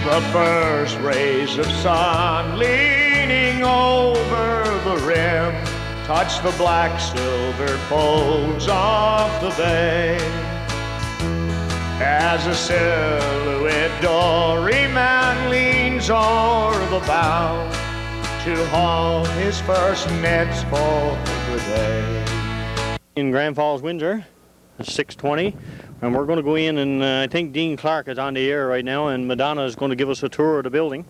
The first rays of sun leaning over the rim touch the black silver folds of the bay. As a silhouette doryman leans o'er the bow to haul his first nets for the day. In Grand Falls, Windsor, it's 6:20, and we're going to go in, and I think Dean Clark is on the air right now, and Madonna is going to give us a tour of the building.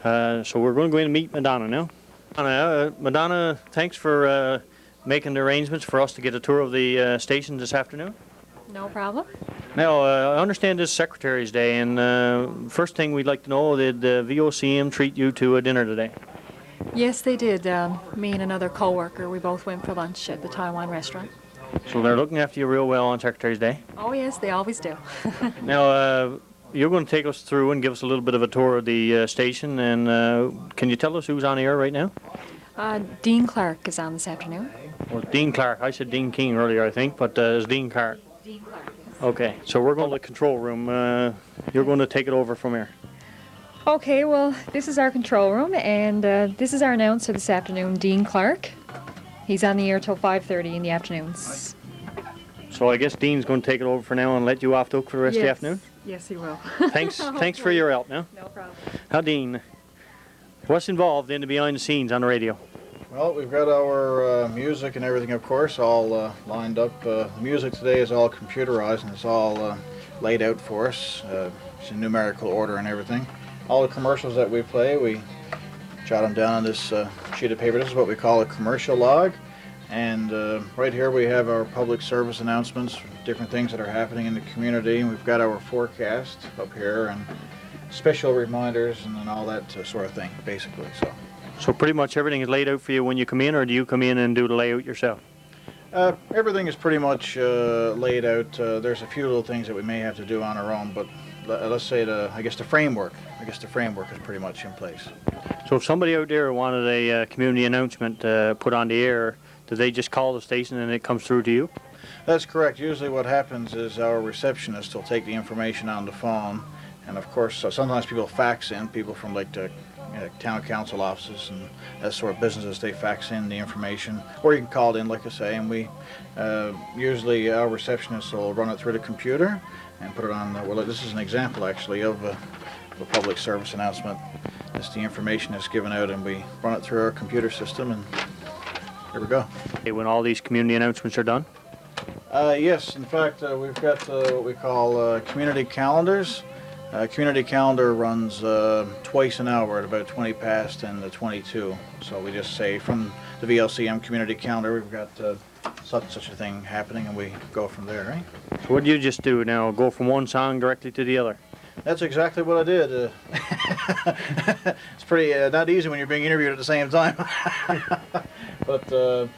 So we're going to go in and meet Madonna now. Madonna, thanks for making the arrangements for us to get a tour of the station this afternoon. No problem. Now, I understand this is Secretary's Day, and first thing we'd like to know, did the VOCM treat you to a dinner today? Yes, they did. Me and another co-worker, we both went for lunch at the Taiwan restaurant. So they're looking after you real well on Secretary's Day? Oh, yes, they always do. Now, you're going to take us through and give us a little bit of a tour of the station, and can you tell us who's on the air right now? Dean Clark is on this afternoon. Well, Dean Clark. I said Dean King earlier, I think, but it's Dean Clark. Dean Clark, yes. Okay, so we're going to the control room. You're going to take it over from here. Okay, well, this is our control room, and this is our announcer this afternoon, Dean Clark. He's on the air till 5:30 in the afternoons. So I guess Dean's going to take it over for now and let you off the hook for the rest of the afternoon? Yes, he will. Thanks for your help now. No problem. Now, Dean, what's involved in the behind the scenes on the radio? Well, we've got our music and everything, of course, all lined up. The music today is all computerized, and it's all laid out for us. It's in numerical order and everything. All the commercials that we play, we jot them down on this sheet of paper. This is what we call a commercial log. And right here we have our public service announcements, different things that are happening in the community. And we've got our forecast up here and special reminders and then all that sort of thing, basically. So pretty much everything is laid out for you when you come in, or do you come in and do the layout yourself? Everything is pretty much laid out. There's a few little things that we may have to do on our own, but let's say the framework is pretty much in place. So if somebody out there wanted a community announcement put on the air, do they just call the station and it comes through to you? That's correct. Usually what happens is our receptionist will take the information on the phone, and of course sometimes people fax in, people from like the town council offices and that sort of businesses, they fax in the information, or you can call it in, like I say, and we usually our receptionist will run it through the computer and put it on. Well, this is an example actually of a public service announcement. It's the information that's given out, and we run it through our computer system, and here we go. When all these community announcements are done? Yes, in fact, we've got what we call community calendars. Community calendar runs twice an hour at about 20 past and 22. So we just say from the VLCM community calendar, we've got such a thing happening, and we go from there, right? So what do you just do now? Go from one song directly to the other? That's exactly what I did. It's pretty not easy when you're being interviewed at the same time. But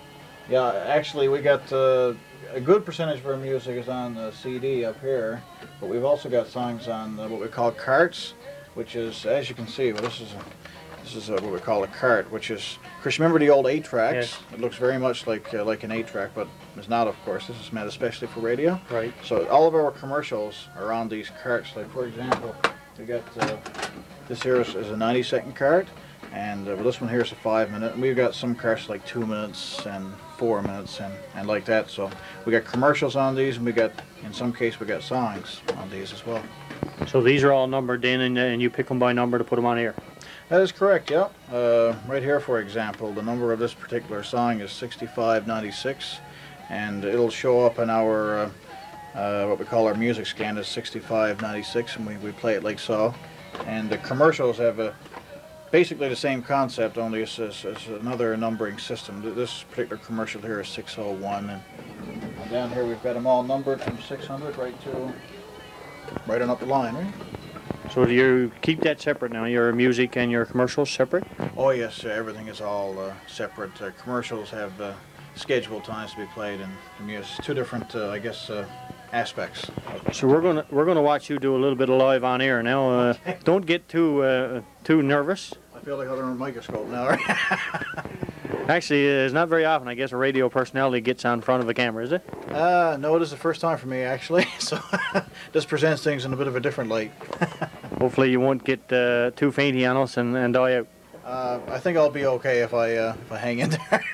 yeah, actually we got a good percentage of our music is on the CD up here, but we've also got songs on what we call carts, which is, as you can see, well, this is what we call a cart, which is, of course, remember the old 8-tracks? Yes. It looks very much like an 8-track, but it's not, of course. This is meant especially for radio. Right. So all of our commercials are on these carts. Like, for example, we got this here is a 90-second cart, and well, this one here is a 5-minute. And we've got some carts like 2 minutes and 4 minutes and like that. So we got commercials on these, and we got, in some case, we got songs on these as well. So these are all numbered in, and you pick them by number to put them on air? That is correct, yeah. Right here, for example, the number of this particular song is 6596, and it'll show up in our, what we call our music scan is 6596, and we play it like so. And the commercials have basically the same concept, only it's another numbering system. This particular commercial here is 601, and down here we've got them all numbered from 600 right on up the line, right? So do you keep that separate now, your music and your commercials separate? Oh yes, everything is all separate. Commercials have scheduled times to be played, and the music, two different, I guess, aspects. So we're gonna watch you do a little bit of live on air now. Okay. Don't get too nervous. I feel like under a microscope now, right? Actually, it's not very often, I guess, a radio personality gets on front of a camera, is it? No, it is the first time for me, actually. So this presents things in a bit of a different light. Hopefully you won't get too fainty on us and die out. I think I'll be okay if I hang in there.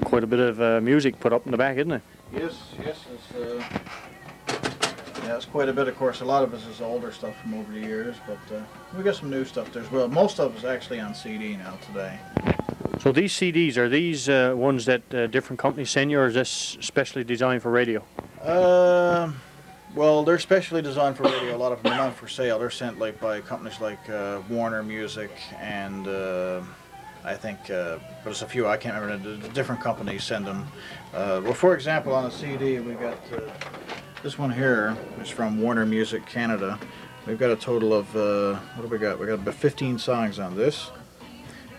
Quite a bit of music put up in the back, isn't it? Yes, it's yeah, it's quite a bit. Of course, a lot of this is older stuff from over the years, but we got some new stuff there as well. Most of it's actually on CD now today. So these CDs, are these ones that different companies send you, or is this specially designed for radio? Well, they're specially designed for radio. A lot of them are not for sale. They're sent like by companies like Warner Music and I think, but there's a few, I can't remember, the different companies send them. Well, for example, on a CD, we got this one here is from Warner Music Canada. We've got a total of, what do we got? We got about 15 songs on this.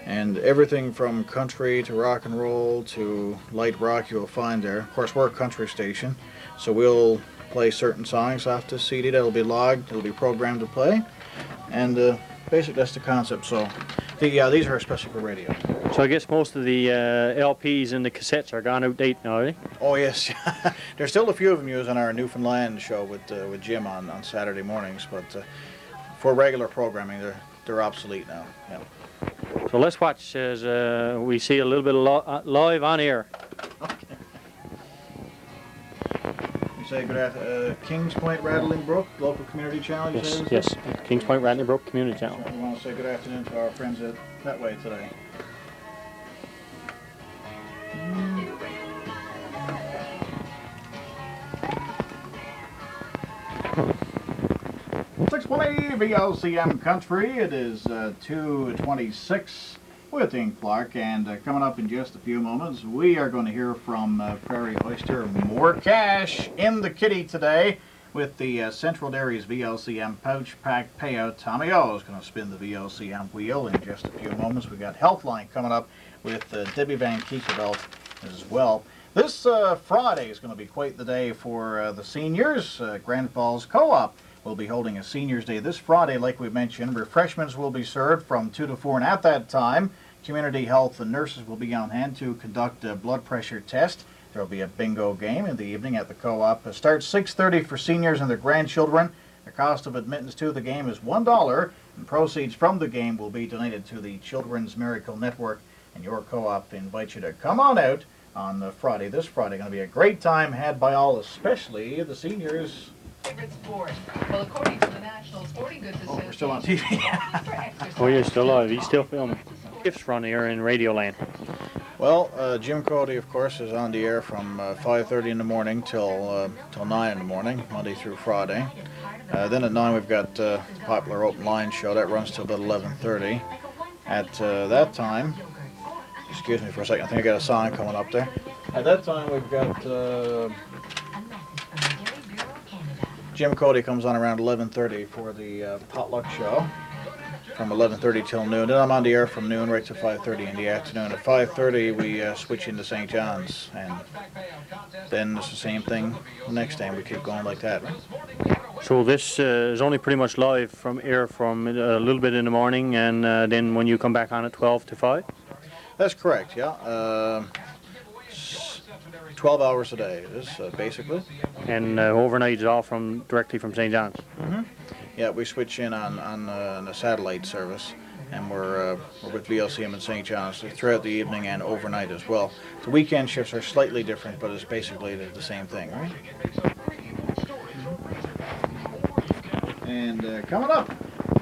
And everything from country to rock and roll to light rock you'll find there. Of course, we're a country station, so we'll play certain songs off this CD that'll be logged, it'll be programmed to play. And basically that's the concept. So these are especially for radio. So I guess most of the LPs and the cassettes are gone out date now, are they? Oh yes, there's still a few of them used on our Newfoundland show with Jim on Saturday mornings, but for regular programming they're obsolete now. Yeah. So let's watch as we see a little bit of live on air. Okay. You say good afternoon. Kings Point Rattling Brook, local community channel. You say, Yes. Kings Point Rattling Brook Community Channel. We want to say good afternoon to our friends that way today. 620 VOCM Country. It is 2:26 with Dean Clark, and coming up in just a few moments, we are going to hear from Prairie Oyster. More cash in the kitty today with the Central Dairies VOCM Pouch Pack Payout. Tommy O is going to spin the VOCM wheel in just a few moments. We got Healthline coming up with Debbie Van Kiesevelt as well. This Friday is going to be quite the day for the seniors. Grand Falls Co-op will be holding a Seniors Day this Friday, like we mentioned. Refreshments will be served from 2 to 4, and at that time, community health and nurses will be on hand to conduct a blood pressure test. There will be a bingo game in the evening at the Co-op. It starts 6:30 for seniors and their grandchildren. The cost of admittance to the game is $1, and proceeds from the game will be donated to the Children's Miracle Network. And your Co-op invites you to come on out on Friday. This Friday, going to be a great time had by all, especially the seniors. Favorite sport. Well, according to the National Sporting Goods Association. Oh, we're still on TV. Oh, you're still live. He's still filming. Gifts run here in Radioland. Well, Jim Cody, of course, is on the air from 5:30 in the morning till 9 in the morning, Monday through Friday. Then at 9 we've got the popular open line show that runs till about 11:30. At that time, excuse me for a second, I think I got a song coming up there. At that time we've got Jim Cody comes on around 11:30 for the potluck show from 11:30 till noon. Then I'm on the air from noon right to 5:30 in the afternoon. At 5:30 we switch into St. John's, and then it's the same thing the next day, and we keep going like that. So this is only pretty much live from air from a little bit in the morning, and then when you come back on at 12 to 5? That's correct, yeah. 12 hours a day it is, basically. And overnight is all directly from St. John's? Mm-hmm. Yeah, we switch in on a satellite service, and we're with VOCM in St. John's throughout the evening and overnight as well. The weekend shifts are slightly different, but it's basically the same thing, right? And coming up,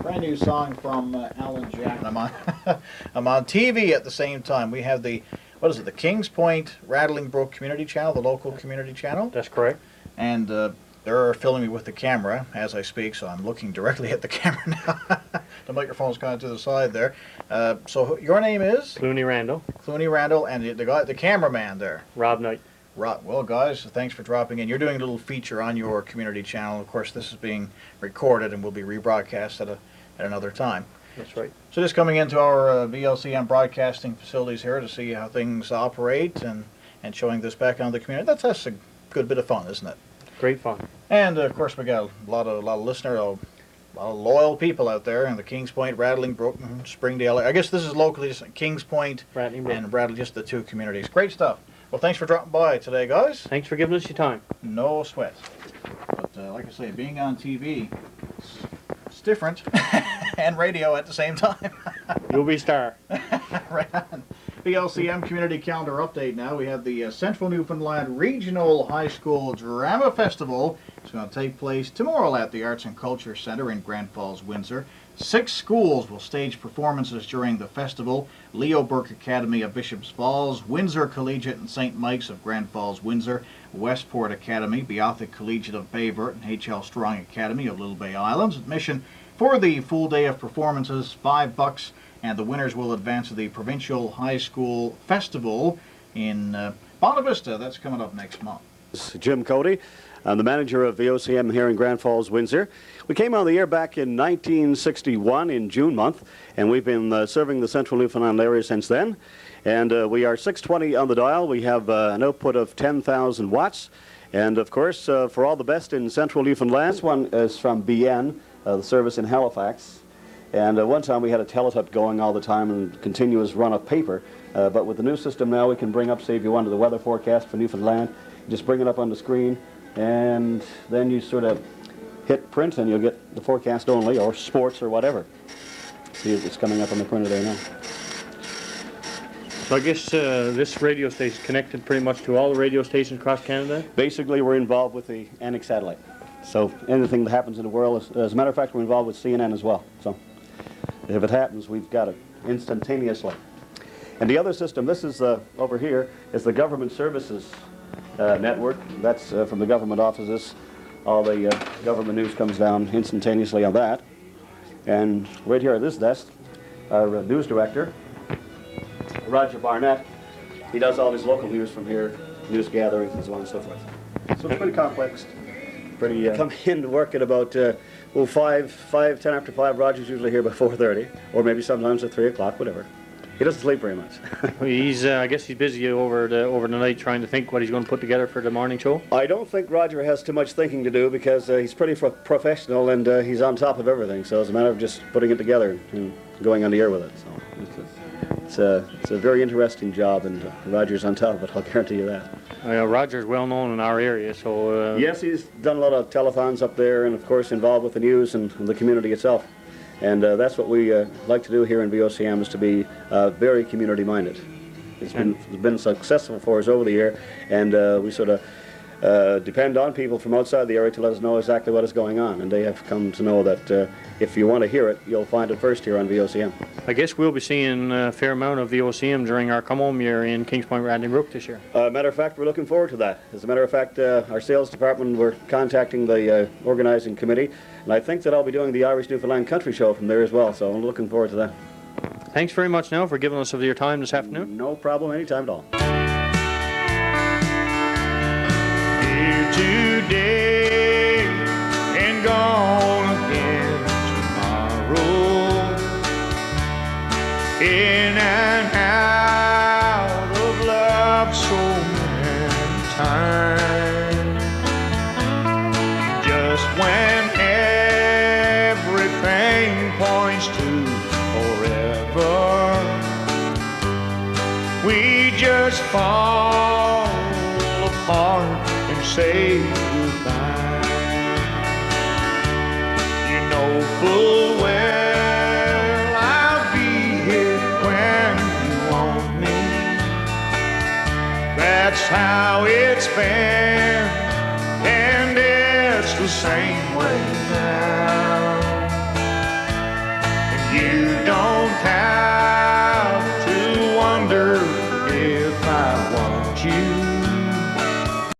brand new song from Alan Jack. I'm on TV at the same time. We have the Kings Point Rattling Brook Community Channel, the local community channel. That's correct. And they're filming me with the camera as I speak, so I'm looking directly at the camera now. The microphone's kind of to the side there. So your name is? Cluny Randall. Cluny Randall, and the cameraman there? Rob Knight. Well, guys, thanks for dropping in. You're doing a little feature on your community channel. Of course, this is being recorded and will be rebroadcast at another time. That's right. So just coming into our VOCM broadcasting facilities here to see how things operate and showing this back on the community. That's a good bit of fun, isn't it? Great fun. And of course we got a lot of listeners, a lot of loyal people out there in the Kings Point, Rattling Brook, Springdale. I guess this is locally just Kings Point Rattling Brook. and Rattling, just the two communities. Great stuff. Well, thanks for dropping by today, guys. Thanks for giving us your time. No sweat. But like I say, being on TV, it's different. And radio at the same time. You'll be star. Right on. VOCM Community Calendar Update now. We have the Central Newfoundland Regional High School Drama Festival. It's going to take place tomorrow at the Arts and Culture Center in Grand Falls, Windsor. 6 schools will stage performances during the festival. Leo Burke Academy of Bishop's Falls, Windsor Collegiate and St. Mike's of Grand Falls, Windsor, Westport Academy, Beothic Collegiate of Bayvert, and H.L. Strong Academy of Little Bay Islands. Admission for the full day of performances, $5, and the winners will advance to the Provincial High School Festival in Bonavista. Vista. That's coming up next month. This is Jim Cody. I'm the manager of VOCM here in Grand Falls, Windsor. We came on the air back in 1961 in June month, and we've been serving the central Newfoundland area since then. And we are 620 on the dial. We have an output of 10,000 watts. And of course, for all the best in central Newfoundland, this one is from BN, the service in Halifax. And one time we had a teletype going all the time and continuous run of paper. But with the new system now, we can bring up, say, if you wanted the weather forecast for Newfoundland, just bring it up on the screen, and then you sort of hit print and you'll get the forecast only, or sports or whatever. See, it's coming up on the printer there now. So I guess this radio station is connected pretty much to all the radio stations across Canada? Basically, we're involved with the Anik satellite. So anything that happens in the world, as a matter of fact, we're involved with CNN as well. So if it happens, we've got it instantaneously. And the other system, this is over here, is the government services network. That's from the government offices. All the government news comes down instantaneously on that. And right here at this desk, our news director, Roger Barnett, he does all his local news from here, news gatherings and so on and so forth. So it's pretty complex. Pretty come in to work at about 10 after 5. Roger's usually here by 4:30, or maybe sometimes at 3 o'clock, whatever. He doesn't sleep very much. He's, I guess he's busy over the night trying to think what he's going to put together for the morning show. I don't think Roger has too much thinking to do because he's pretty professional and he's on top of everything. So it's a matter of just putting it together and going on the air with it. So it's a very interesting job, and Roger's on top of it, I'll guarantee you that. Roger's well known in our area, so... Yes, he's done a lot of telethons up there and, of course, involved with the news and the community itself. And that's what we like to do here in VOCM, is to be very community-minded. It's been successful for us over the year, and we sort of depend on people from outside the area to let us know exactly what is going on. And they have come to know that if you want to hear it, you'll find it first here on VOCM. I guess we'll be seeing a fair amount of VOCM during our come-home year in Kings Point, Radley Brook this year. Matter of fact, we're looking forward to that. As a matter of fact, our sales department, we're contacting the organizing committee, and I think that I'll be doing the Irish Newfoundland Country Show from there as well, so I'm looking forward to that. Thanks very much now for giving us of your time this afternoon. No problem, anytime at all. Here today and gone again tomorrow, in and out of love so many times. Just when everything points to forever, we just fall apart and say goodbye. You know full well I'll be here when you want me. That's how it's been, and it's the same way now. And you don't have to wonder if I want you.